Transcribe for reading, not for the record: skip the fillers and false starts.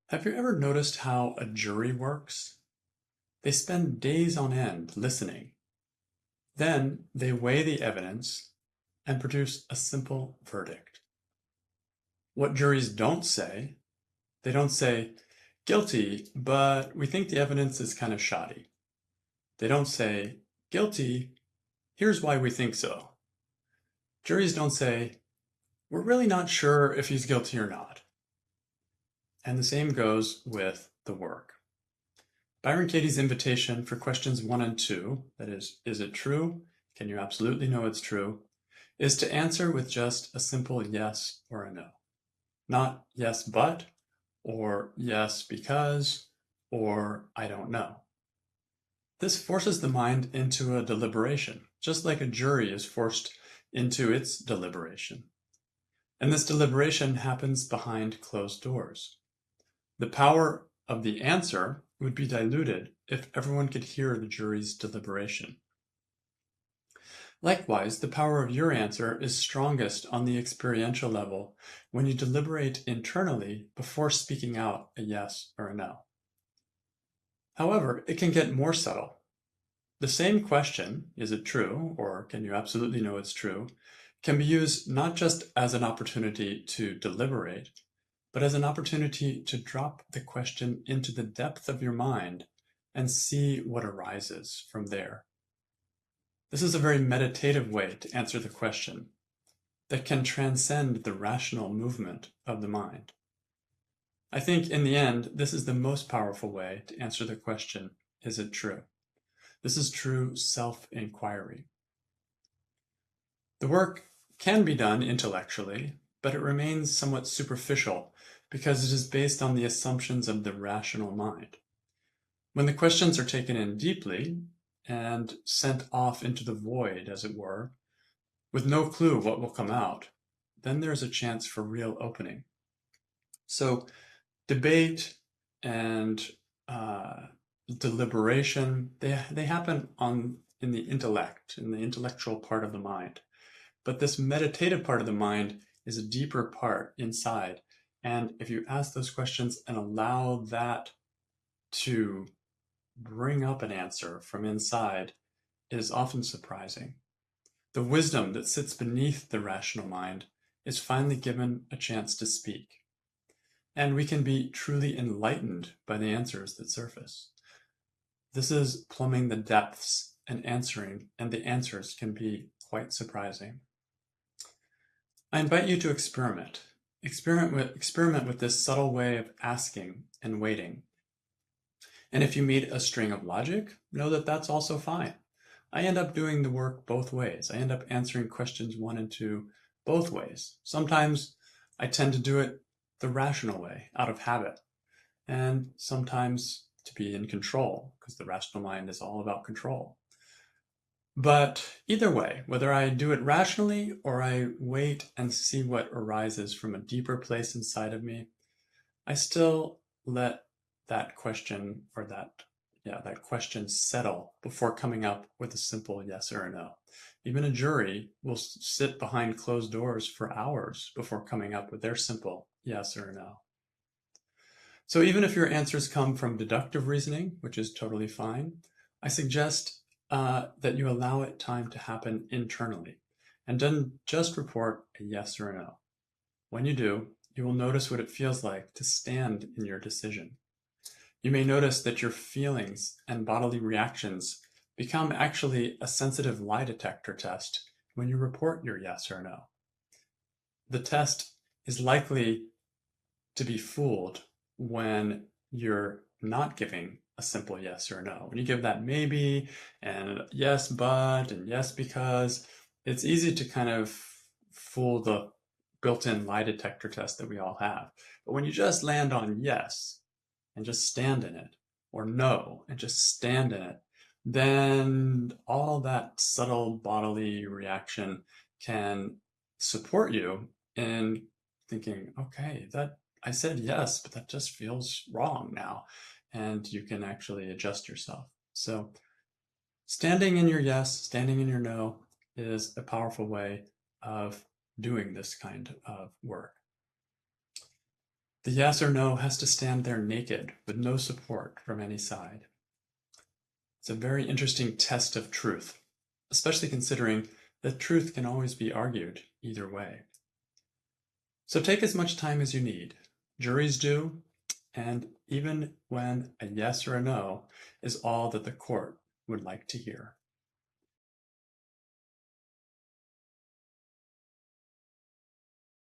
Have you ever noticed how a jury works? They spend days on end listening. Then they weigh the evidence and produce a simple verdict. What juries don't say, they don't say, guilty, but we think the evidence is kind of shoddy. They don't say, guilty, here's why we think so. Juries don't say, we're really not sure if he's guilty or not. And the same goes with the work. Byron Katie's invitation for questions 1 and 2, that is it true? Can you absolutely know it's true? Is to answer with just a simple yes or a no. Not yes, but, or yes, because, or I don't know. This forces the mind into a deliberation, just like a jury is forced into its deliberation. And this deliberation happens behind closed doors. The power of the answer would be diluted if everyone could hear the jury's deliberation. Likewise, the power of your answer is strongest on the experiential level when you deliberate internally before speaking out a yes or a no. However, it can get more subtle. The same question, is it true, or can you absolutely know it's true, can be used not just as an opportunity to deliberate, but as an opportunity to drop the question into the depth of your mind and see what arises from there. This is a very meditative way to answer the question that can transcend the rational movement of the mind. I think in the end, this is the most powerful way to answer the question, is it true? This is true self-inquiry. The work can be done intellectually, but it remains somewhat superficial because it is based on the assumptions of the rational mind. When the questions are taken in deeply and sent off into the void, as it were, with no clue what will come out, then there's a chance for real opening. So debate and deliberation, they happen in the intellect, in the intellectual part of the mind. But this meditative part of the mind is a deeper part inside. And if you ask those questions and allow that to bring up an answer from inside, it is often surprising. The wisdom that sits beneath the rational mind is finally given a chance to speak. And we can be truly enlightened by the answers that surface. This is plumbing the depths and answering, and the answers can be quite surprising. I invite you to experiment. Experiment with this subtle way of asking and waiting. And if you meet a string of logic, know that that's also fine. I end up doing the work both ways. I end up answering questions 1 and 2 both ways. Sometimes I tend to do it the rational way, out of habit, and sometimes to be in control, because the rational mind is all about control. But either way, whether I do it rationally or I wait and see what arises from a deeper place inside of me, I still let that question or that question settle before coming up with a simple yes or a no. Even a jury will sit behind closed doors for hours before coming up with their simple yes or no. So even if your answers come from deductive reasoning, which is totally fine, I suggest that you allow it time to happen internally and then just report a yes or a no. When you do, you will notice what it feels like to stand in your decision. You may notice that your feelings and bodily reactions become actually a sensitive lie detector test when you report your yes or no. The test is likely to be fooled when you're not giving a simple yes or no. When you give that maybe and yes but and yes because, it's easy to kind of fool the built-in lie detector test that we all have. But when you just land on yes and just stand in it, or no and just stand in it, then all that subtle bodily reaction can support you in thinking, okay, that I said yes, but that just feels wrong now. And you can actually adjust yourself. So standing in your yes, standing in your no is a powerful way of doing this kind of work. The yes or no has to stand there naked with no support from any side. It's a very interesting test of truth, especially considering that truth can always be argued either way. So take as much time as you need. Juries do, and even when a yes or a no is all that the court would like to hear.